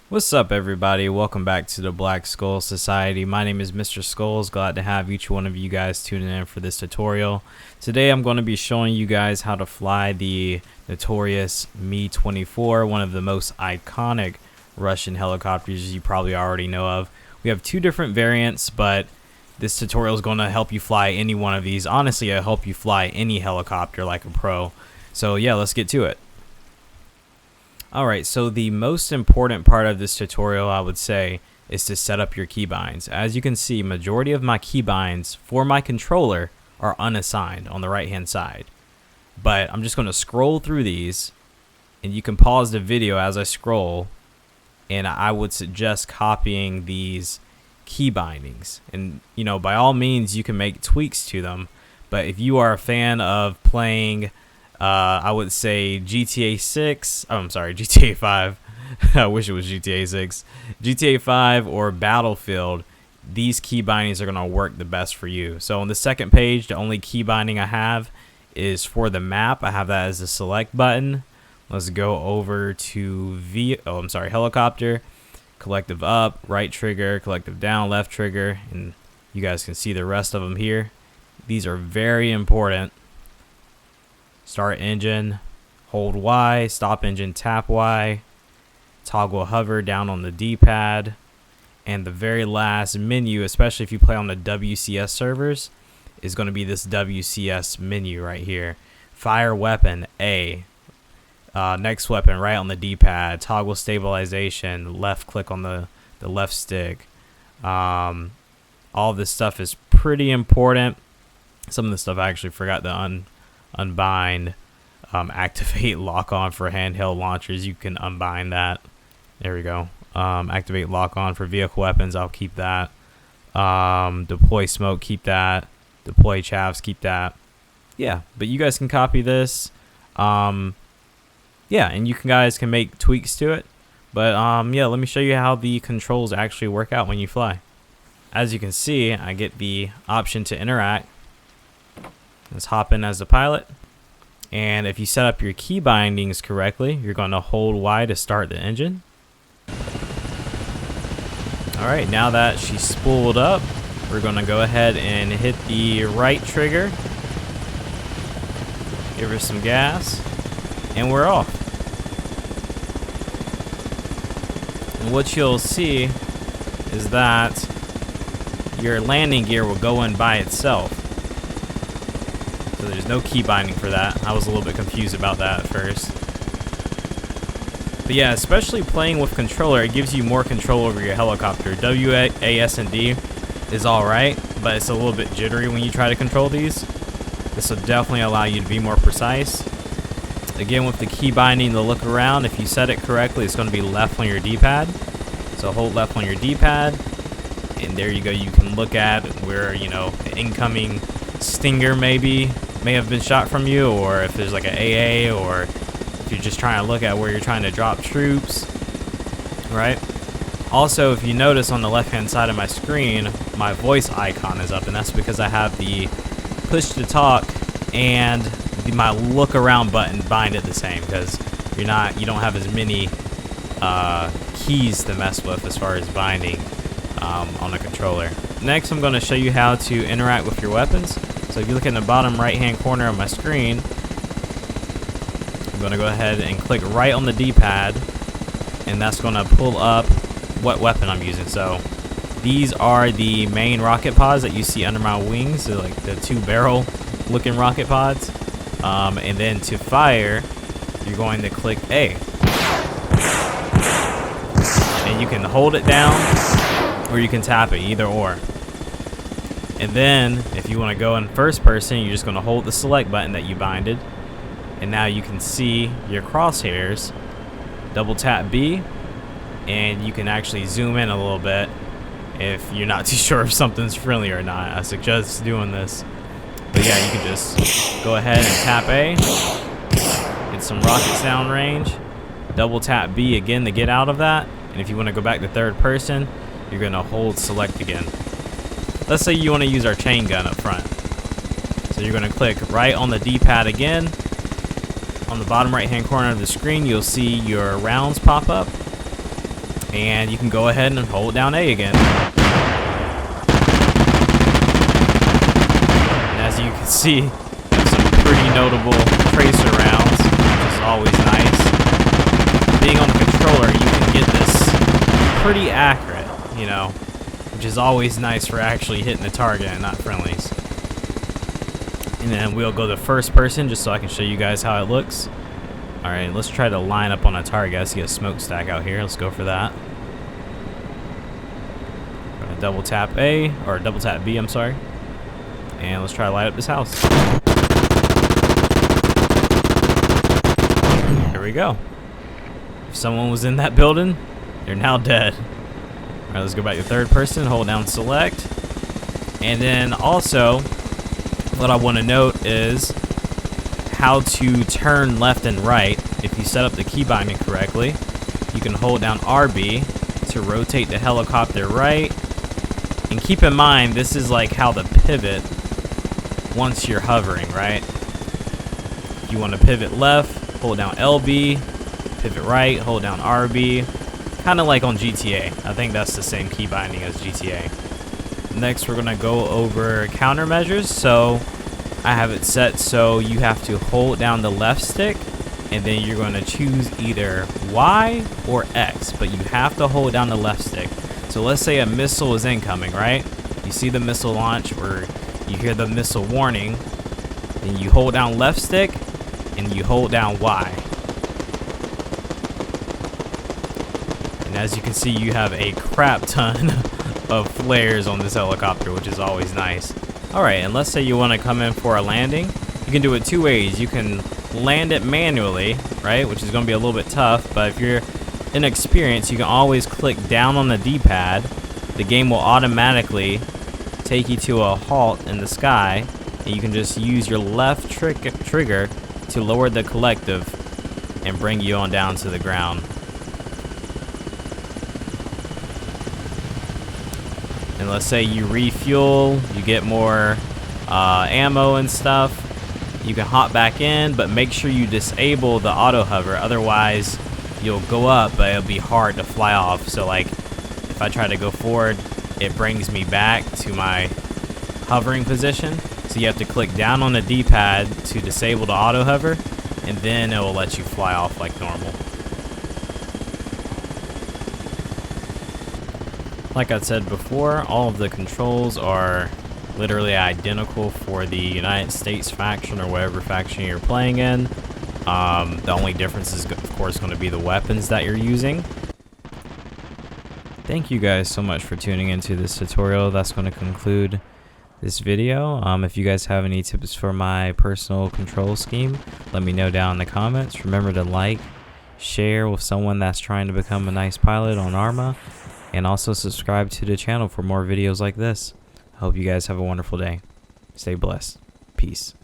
What's up, everybody? Welcome back to the Black Skull Society. My name is Mr. Skulls. Glad to have each one of you guys tuning in for this tutorial. Today I'm going to be showing you guys how to fly the notorious Mi-24, one of the most iconic Russian helicopters you probably already know of. We have two different variants, but this tutorial is going to help you fly any one of these. Honestly, it'll help you fly any helicopter like a pro. So yeah, let's get to it. Alright, so the most important part of this tutorial, I would say, is to set up your keybinds. As you can see, majority of my keybinds for my controller are unassigned on the right hand side. But I'm just going to scroll through these, and you can pause the video as I scroll, and I would suggest copying these key bindings. And you know, by all means you can make tweaks to them, but if you are a fan of playing I would say GTA 6, oh, I'm sorry, GTA 5, I wish it was GTA 6, GTA 5 or Battlefield, these key bindings are going to work the best for you. So on the second page, the only key binding I have is for the map. I have that as the select button. Let's go over to helicopter, collective up, right trigger, collective down, left trigger, and you guys can see the rest of them here. These are very important. Start engine, hold Y, stop engine, tap Y, toggle hover down on the D-pad, and the very last menu, especially if you play on the W.C.S servers, is going to be this W.C.S menu right here. Fire weapon, A. Next weapon, right on the D-pad. Toggle stabilization, left click on the left stick. All this stuff is pretty important. Some of the stuff I actually forgot to unbind. Activate lock on for handheld launchers, you can unbind that. There we go. Activate lock on for vehicle weapons, I'll keep that. Deploy smoke, keep that. Deploy chavs, keep that. Yeah, but you guys can copy this. Yeah, and you guys can make tweaks to it. But yeah, let me show you how the controls actually work out when you fly. As you can see, I get the option to interact. Let's hop in as the pilot, and if you set up your key bindings correctly, you're going to hold Y to start the engine. Alright, now that she's spooled up, we're going to go ahead and hit the right trigger, give her some gas, and we're off. And what you'll see is that your landing gear will go in by itself. So there's no key binding for that. I was a little bit confused about that at first. But yeah, especially playing with controller, it gives you more control over your helicopter. W.A.S. is alright, but it's a little bit jittery when you try to control these. This will definitely allow you to be more precise. Again, with the key binding, the look around, if you set it correctly, it's going to be left on your D-pad. So hold left on your D-pad, and there you go. You can look at where, you know, the incoming stinger may have been shot from you, or if there's like an AA, or if you're just trying to look at where you're trying to drop troops, right? Also, if you notice on the left hand side of my screen, my voice icon is up, and that's because I have the push to talk and my look around button binded the same, because you don't have as many keys to mess with as far as binding on a controller. Next, I'm going to show you how to interact with your weapons. So if you look in the bottom right hand corner of my screen, I'm going to go ahead and click right on the D-pad, and that's going to pull up what weapon I'm using. So these are the main rocket pods that you see under my wings. They're like the two barrel looking rocket pods. And then to fire, you're going to click A. And you can hold it down or you can tap it, either or. And then if you want to go in first person, you're just going to hold the select button that you binded, and now you can see your crosshairs. Double tap B, and you can actually zoom in a little bit if you're not too sure if something's friendly or not. I suggest doing this. But yeah, you can just go ahead and tap A, get some rockets down range, double tap B again to get out of that, and if you want to go back to third person, you're going to hold select again. Let's say you want to use our chain gun up front. So you're going to click right on the D-pad again. On the bottom right hand corner of the screen, you'll see your rounds pop up. And you can go ahead and hold down A again. And as you can see, there's some pretty notable tracer rounds, which is always nice. Being on the controller, you can get this pretty accurate, you know, which is always nice for actually hitting the target and not friendlies. And then we'll go to first person just so I can show you guys how it looks. Alright, let's try to line up on a target. I see a smokestack out here. Let's go for that. I'm gonna double tap A, or double tap B, I'm sorry. And let's try to light up this house. Here we go. If someone was in that building, they're now dead. Alright, let's go back to third person, hold down select. And then also, what I want to note is how to turn left and right. If you set up the key binding correctly, you can hold down RB to rotate the helicopter right. And keep in mind, this is like how the pivot once you're hovering, right? If you want to pivot left, hold down LB, pivot right, hold down RB. Kind of like on GTA. I think that's the same key binding as GTA. Next, we're going to go over countermeasures. So I have it set so you have to hold down the left stick and then you're going to choose either Y or X, but you have to hold down the left stick. So let's say a missile is incoming, right? You see the missile launch or you hear the missile warning, then you hold down left stick and you hold down Y. And as you can see, you have a crap ton of flares on this helicopter, which is always nice. Alright, and let's say you want to come in for a landing. You can do it two ways. You can land it manually, right, which is going to be a little bit tough, but if you're inexperienced, you can always click down on the D-pad. The game will automatically take you to a halt in the sky, and you can just use your left trigger to lower the collective and bring you on down to the ground. And let's say you refuel, you get more ammo and stuff, you can hop back in, but make sure you disable the auto hover, otherwise you'll go up but it'll be hard to fly off. So like if I try to go forward, it brings me back to my hovering position, so you have to click down on the D-pad to disable the auto hover, and then it will let you fly off like normal. Like I said before, all of the controls are literally identical for the United States faction or whatever faction you're playing in. The only difference is, of course, going to be the weapons that you're using. Thank you guys so much for tuning into this tutorial. That's going to conclude this video. If you guys have any tips for my personal control scheme, let me know down in the comments. Remember to like, share with someone that's trying to become a nice pilot on Arma, and also subscribe to the channel for more videos like this. I hope you guys have a wonderful day. Stay blessed. Peace.